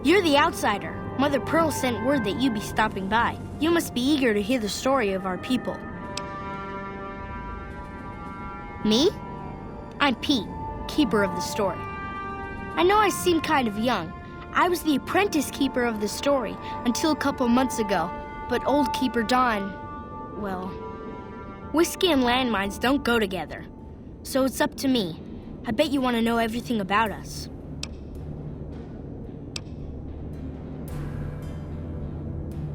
You're the outsider. Mother Pearl sent word that you'd be stopping by. You must be eager to hear the story of our people. Me? I'm Pete, keeper of the story. I know I seem kind of young. I was the apprentice keeper of the story until a couple months ago. But old Keeper Don, well, whiskey and landmines don't go together. So it's up to me. I bet you want to know everything about us.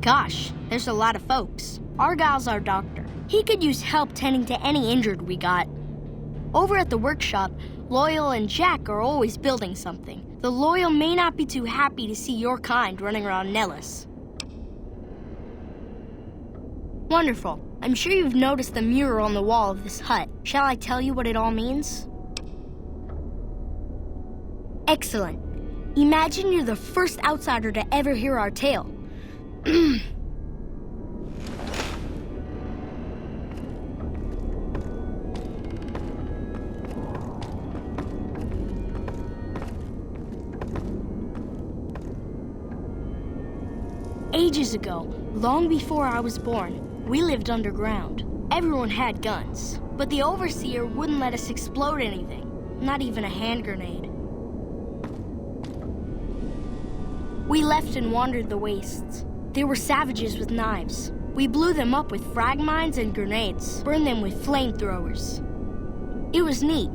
Gosh, there's a lot of folks. Argyll's our doctor. He could use help tending to any injured we got. Over at the workshop, Loyal and Jack are always building something. The Loyal may not be too happy to see your kind running around Nellis. Wonderful. I'm sure you've noticed the mural on the wall of this hut. Shall I tell you what it all means? Excellent. Imagine you're the first outsider to ever hear our tale. Ages ago, long before I was born, we lived underground. Everyone had guns, but the Overseer wouldn't let us explode anything, not even a hand grenade. We left and wandered the wastes. There were savages with knives. We blew them up with frag mines and grenades, burned them with flamethrowers. It was neat,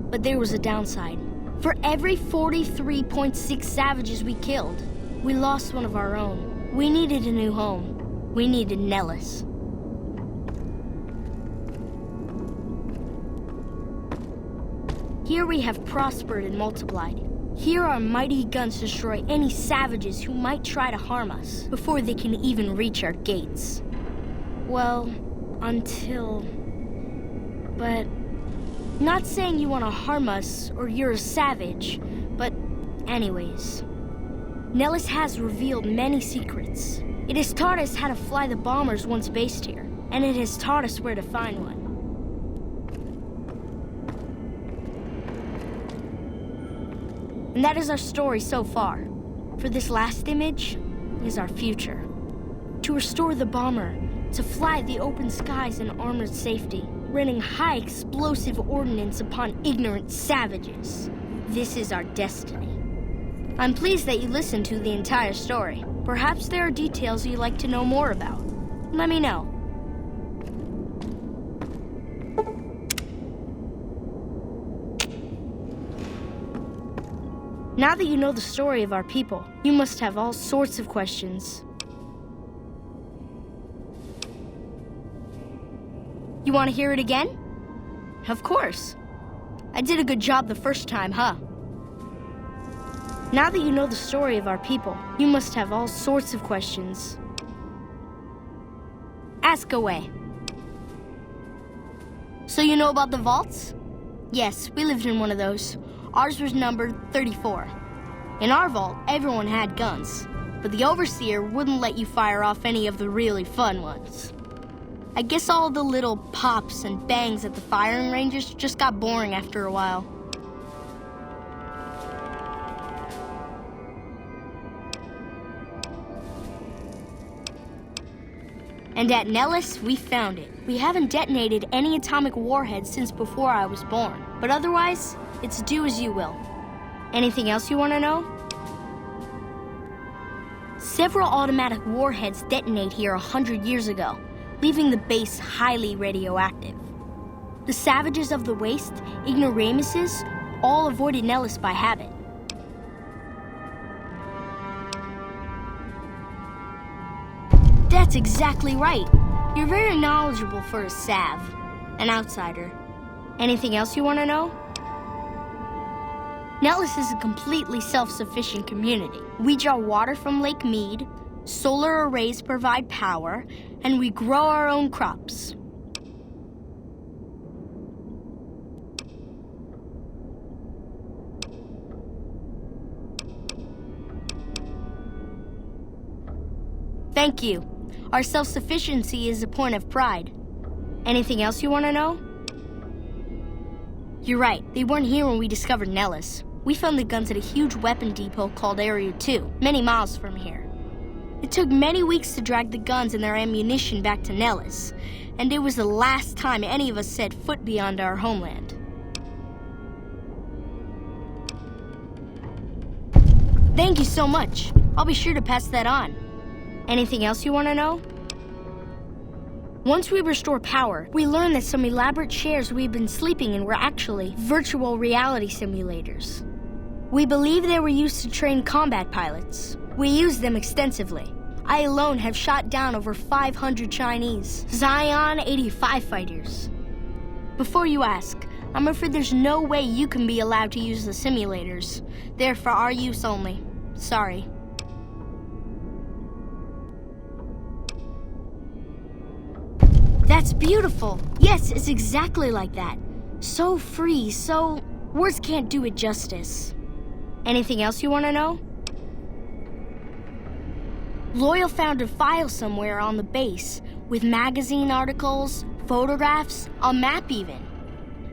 but there was a downside. For every 43.6 savages we killed, we lost one of our own. We needed a new home. We needed Nellis. Here we have prospered and multiplied. Here our mighty guns destroy any savages who might try to harm us before they can even reach our gates. Well, until... But, not saying you want to harm us or you're a savage, but anyways. Nellis has revealed many secrets. It has taught us how to fly the bombers once based here, and it has taught us where to find one. And that is our story so far. For this last image is our future. To restore the bomber, to fly the open skies in armored safety, raining high explosive ordnance upon ignorant savages. This is our destiny. I'm pleased that you listened to the entire story. Perhaps there are details you'd like to know more about. Let me know. Now that you know the story of our people, you must have all sorts of questions. You want to hear it again? Of course. I did a good job the first time, huh? Now that you know the story of our people, you must have all sorts of questions. Ask away. So you know about the vaults? Yes, we lived in one of those. Ours was numbered 34. In our vault, everyone had guns, but the Overseer wouldn't let you fire off any of the really fun ones. I guess all the little pops and bangs at the firing ranges just got boring after a while. And at Nellis, we found it. We haven't detonated any atomic warheads since before I was born, but otherwise, it's do as you will. Anything else you want to know? Several automatic warheads detonate here 100 years ago, leaving the base highly radioactive. The savages of the waste, ignoramuses, all avoided Nellis by habit. That's exactly right. You're very knowledgeable for a Sav, an outsider. Anything else you want to know? Nellis is a completely self-sufficient community. We draw water from Lake Mead, solar arrays provide power, and we grow our own crops. Thank you. Our self-sufficiency is a point of pride. Anything else you want to know? You're right, they weren't here when we discovered Nellis. We found the guns at a huge weapon depot called Area 2, many miles from here. It took many weeks to drag the guns and their ammunition back to Nellis, and it was the last time any of us set foot beyond our homeland. Thank you so much. I'll be sure to pass that on. Anything else you want to know? Once we restore power, we learned that some elaborate chairs we've been sleeping in were actually virtual reality simulators. We believe they were used to train combat pilots. We used them extensively. I alone have shot down over 500 Chinese Zion 85 fighters. Before you ask, I'm afraid there's no way you can be allowed to use the simulators. They're for our use only. Sorry. That's beautiful. Yes, it's exactly like that. So free, so... words can't do it justice. Anything else you want to know? Loyal found a file somewhere on the base with magazine articles, photographs, a map even.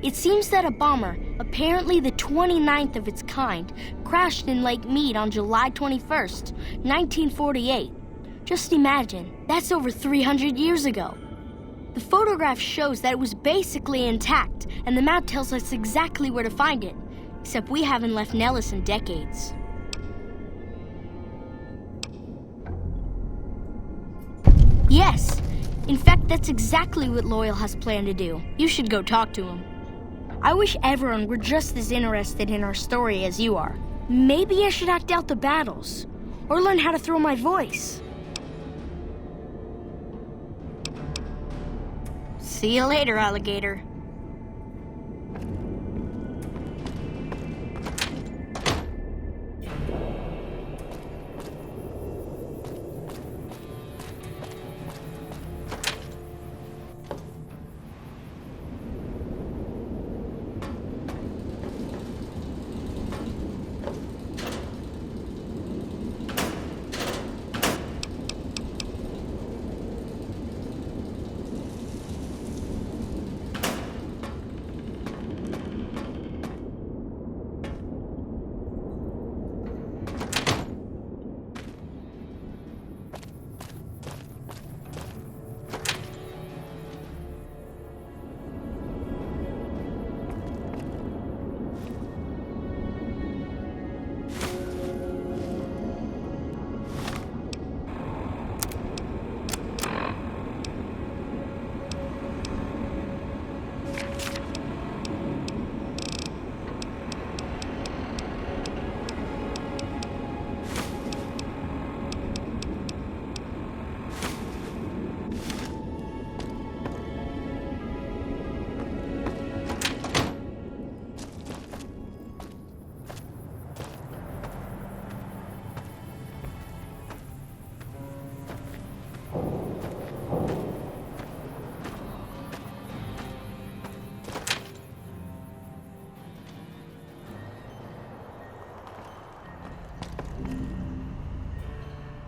It seems that a bomber, apparently the 29th of its kind, crashed in Lake Mead on July 21st, 1948. Just imagine, that's over 300 years ago. The photograph shows that it was basically intact, and the map tells us exactly where to find it, except we haven't left Nellis in decades. Yes, in fact, that's exactly what Loyal has planned to do. You should go talk to him. I wish everyone were just as interested in our story as you are. Maybe I should act out the battles, or learn how to throw my voice. See you later, alligator.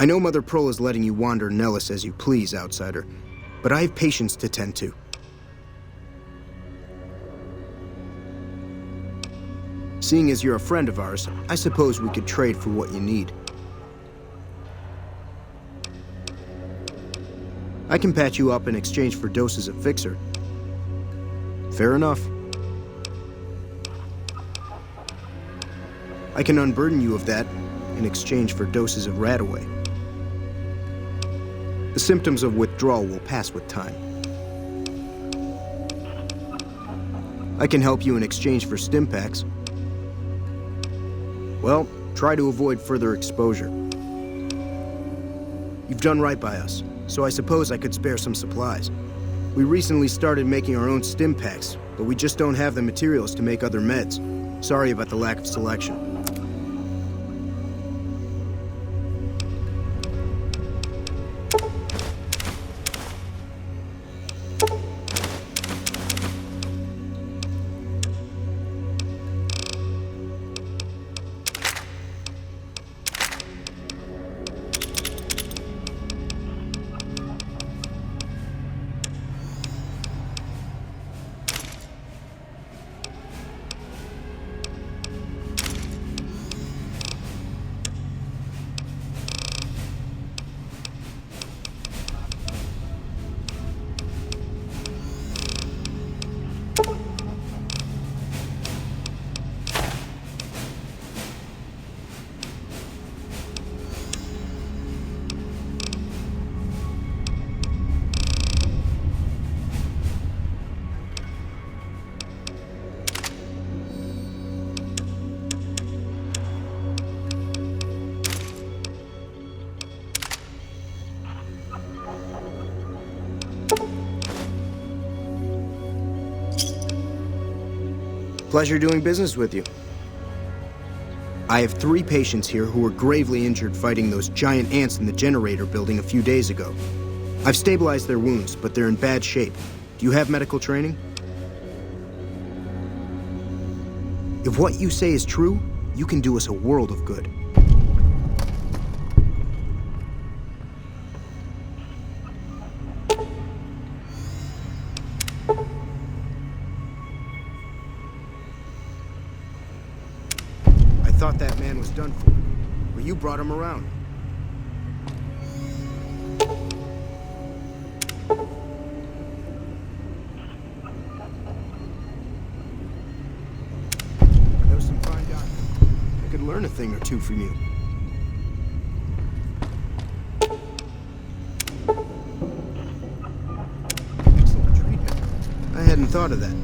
I know Mother Pearl is letting you wander Nellis as you please, outsider, but I have patience to tend to. Seeing as you're a friend of ours, I suppose we could trade for what you need. I can patch you up in exchange for doses of Fixer. Fair enough. I can unburden you of that in exchange for doses of Radaway. The symptoms of withdrawal will pass with time. I can help you in exchange for stimpaks. Well, try to avoid further exposure. You've done right by us, so I suppose I could spare some supplies. We recently started making our own stimpaks, but we just don't have the materials to make other meds. Sorry about the lack of selection. Pleasure doing business with you. I have 3 patients here who were gravely injured fighting those giant ants in the generator building a few days ago. I've stabilized their wounds, but they're in bad shape. Do you have medical training? If what you say is true, you can do us a world of good. I thought that man was done for, but you brought him around. That was some fine doctor. I could learn a thing or two from you. Excellent treatment. I hadn't thought of that.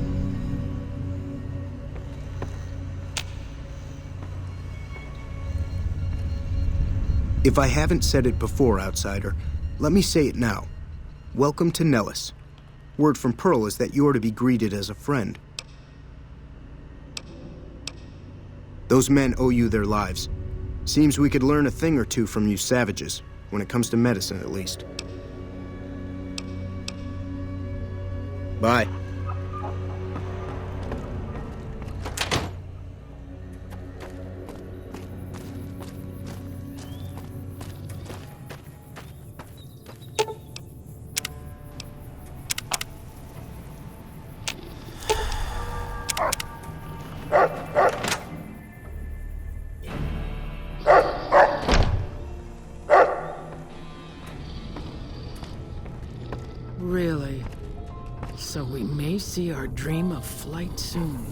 If I haven't said it before, outsider, let me say it now. Welcome to Nellis. Word from Pearl is that you are to be greeted as a friend. Those men owe you their lives. Seems we could learn a thing or two from you savages, when it comes to medicine at least. Bye. Really? So we may see our dream of flight soon.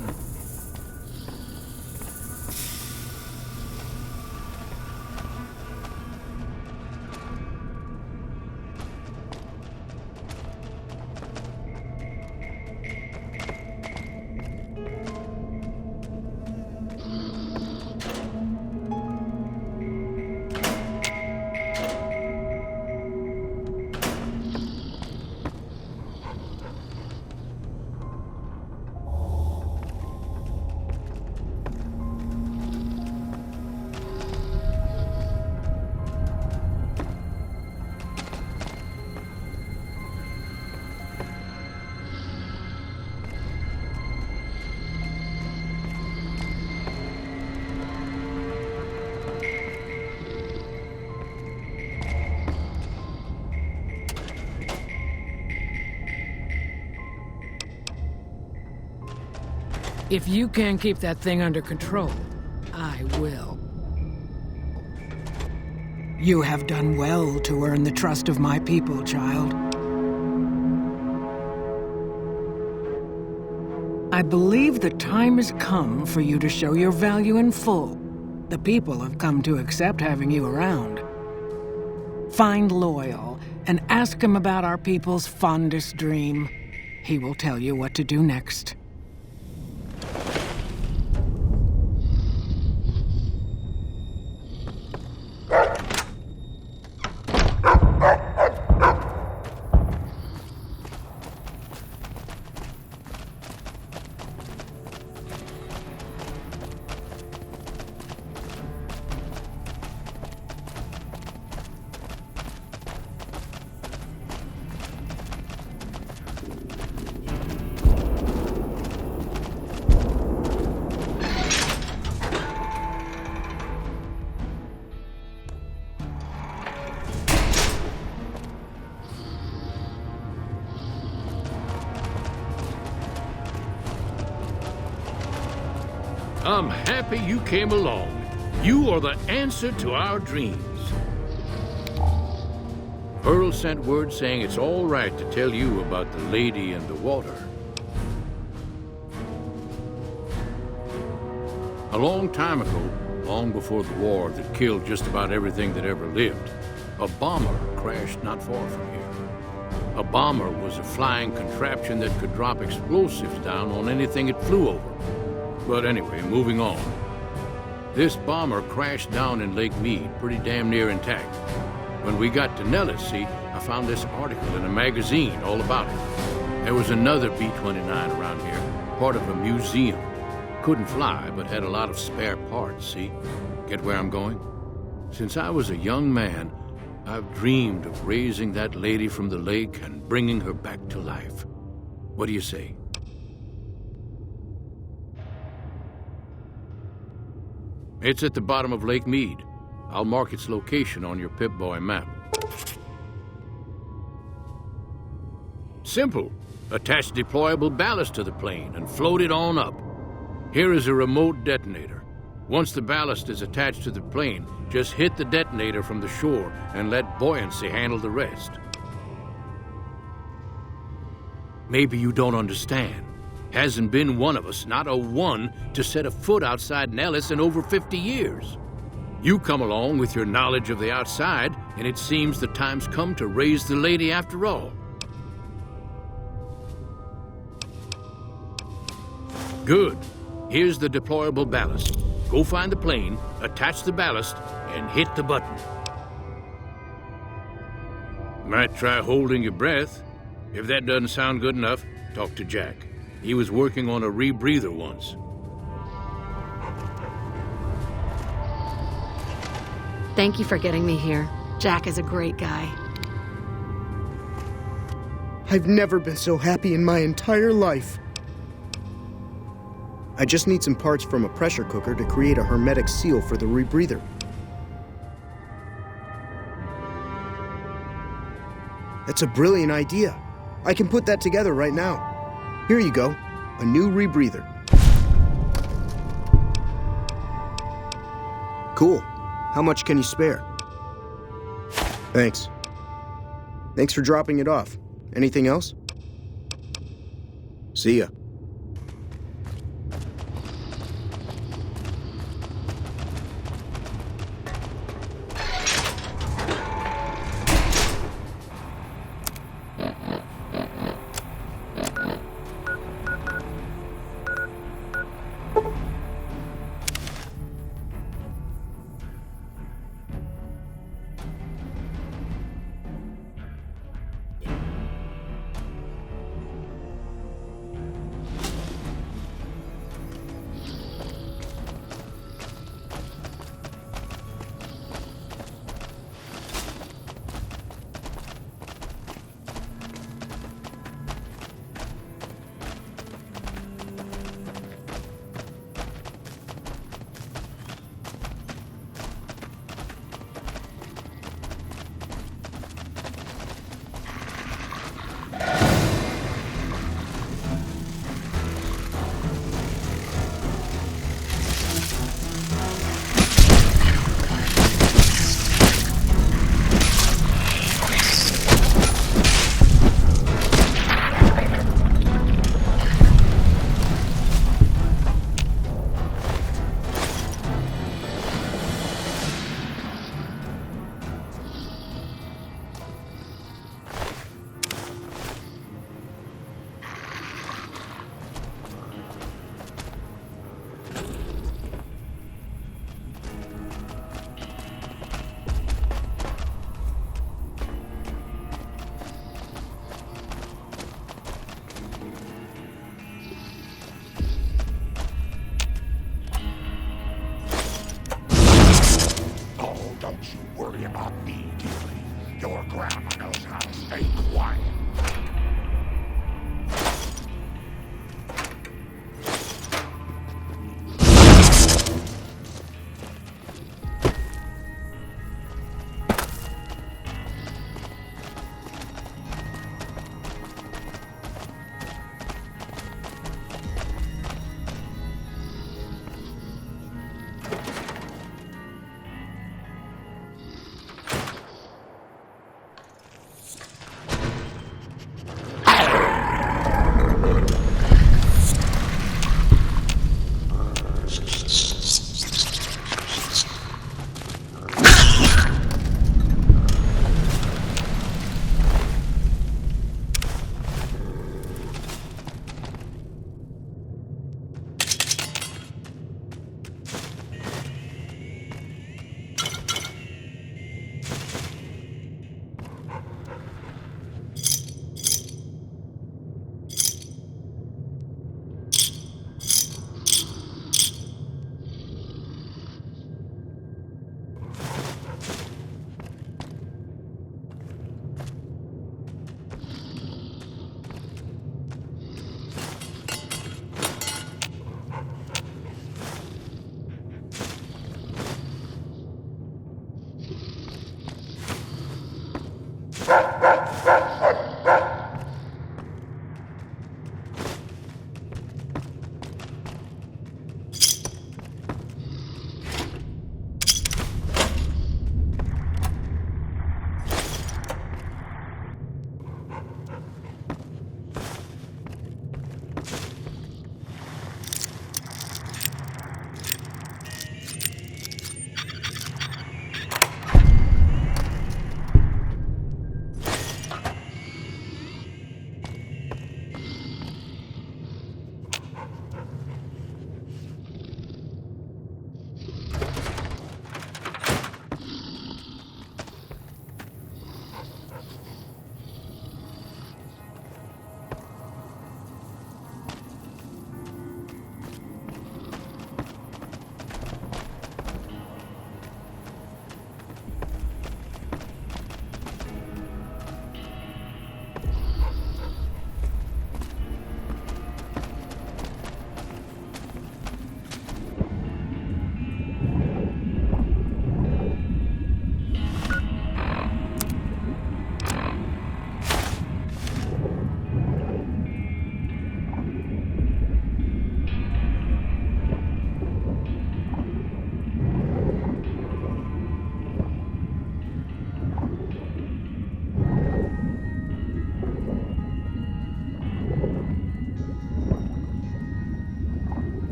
If you can't keep that thing under control, I will. You have done well to earn the trust of my people, child. I believe the time has come for you to show your value in full. The people have come to accept having you around. Find Loyal and ask him about our people's fondest dream. He will tell you what to do next. I'm happy you came along. You are the answer to our dreams. Pearl sent word saying it's all right to tell you about the lady in the water. A long time ago, long before the war that killed just about everything that ever lived, a bomber crashed not far from here. A bomber was a flying contraption that could drop explosives down on anything it flew over. But anyway, moving on. This bomber crashed down in Lake Mead, pretty damn near intact. When we got to Nellis, see, I found this article in a magazine all about it. There was another B-29 around here, part of a museum. Couldn't fly, but had a lot of spare parts, see? Get where I'm going? Since I was a young man, I've dreamed of raising that lady from the lake and bringing her back to life. What do you say? It's at the bottom of Lake Mead. I'll mark its location on your Pip-Boy map. Simple. Attach deployable ballast to the plane and float it on up. Here is a remote detonator. Once the ballast is attached to the plane, just hit the detonator from the shore and let buoyancy handle the rest. Maybe you don't understand. Hasn't been one of us, not a one, to set a foot outside Nellis in over 50 years. You come along with your knowledge of the outside, and it seems the time's come to raise the lady after all. Good. Here's the deployable ballast. Go find the plane, attach the ballast, and hit the button. Might try holding your breath. If that doesn't sound good enough, talk to Jack. He was working on a rebreather once. Thank you for getting me here. Jack is a great guy. I've never been so happy in my entire life. I just need some parts from a pressure cooker to create a hermetic seal for the rebreather. That's a brilliant idea. I can put that together right now. Here you go, a new rebreather. Cool. How much can you spare? Thanks. Thanks for dropping it off. Anything else? See ya.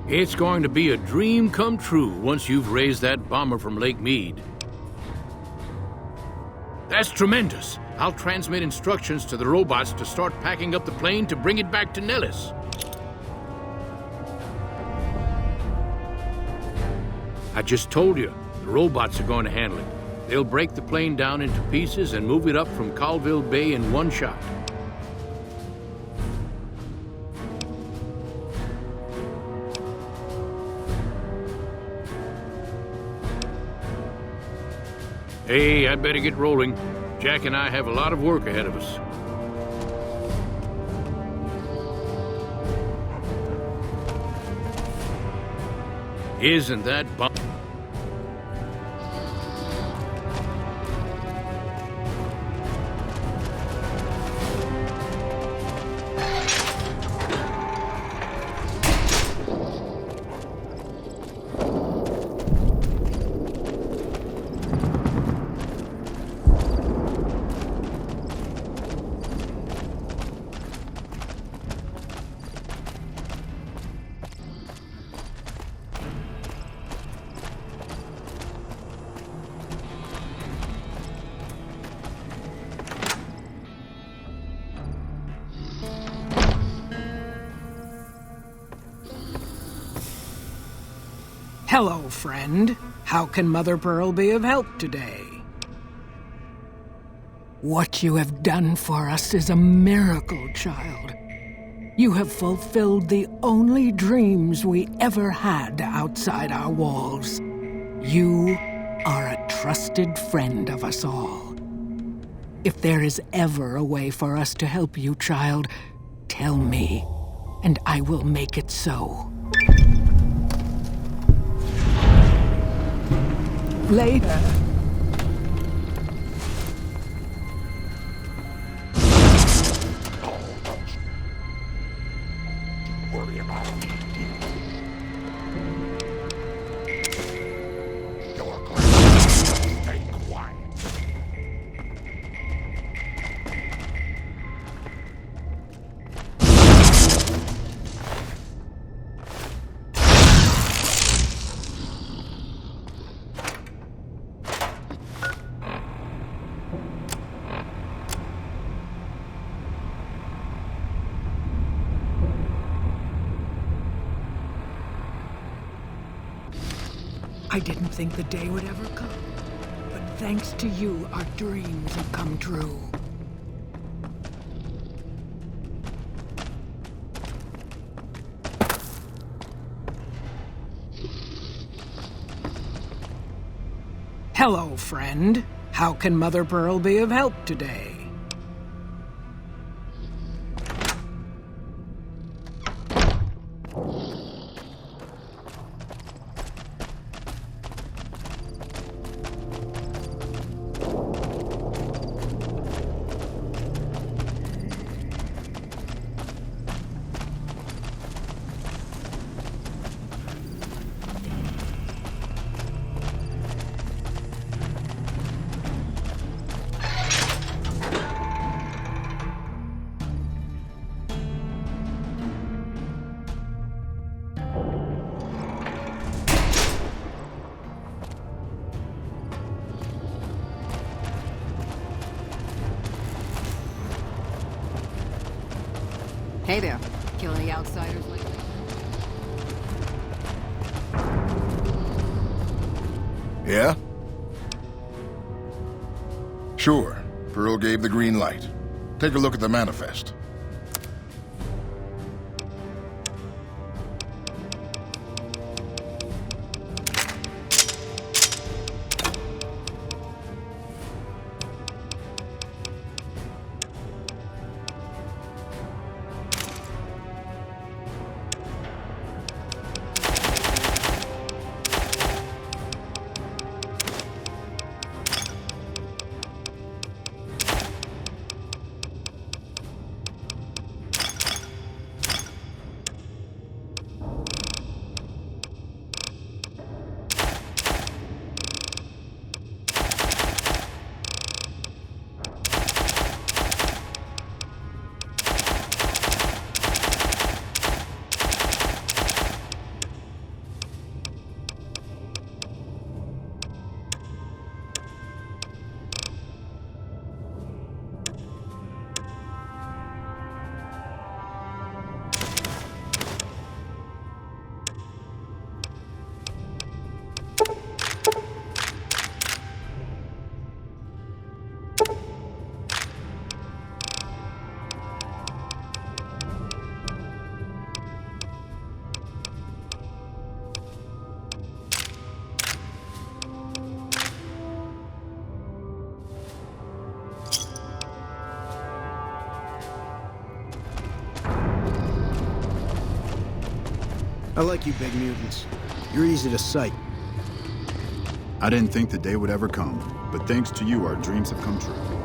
It's going to be a dream come true once you've raised that bomber from Lake Mead. That's tremendous. I'll transmit instructions to the robots to start packing up the plane to bring it back to Nellis. I just told you, the robots are going to handle it. They'll break the plane down into pieces and move it up from Callville Bay in one shot. Hey, I'd better get rolling. Jack and I have a lot of work ahead of us. Isn't that bomb? Hello, friend. How can Mother Pearl be of help today? What you have done for us is a miracle, child. You have fulfilled the only dreams we ever had outside our walls. You are a trusted friend of us all. If there is ever a way for us to help you, child, tell me, and I will make it so. Later. Worry about it. You're going to stay quiet. I didn't think the day would ever come, but thanks to you, our dreams have come true. Hello, friend. How can Mother Pearl be of help today? Hey there. Kill any outsiders lately? Yeah? Sure. Pearl gave the green light. Take a look at the manifest. I like you big mutants. You're easy to sight. I didn't think the day would ever come, but thanks to you, our dreams have come true.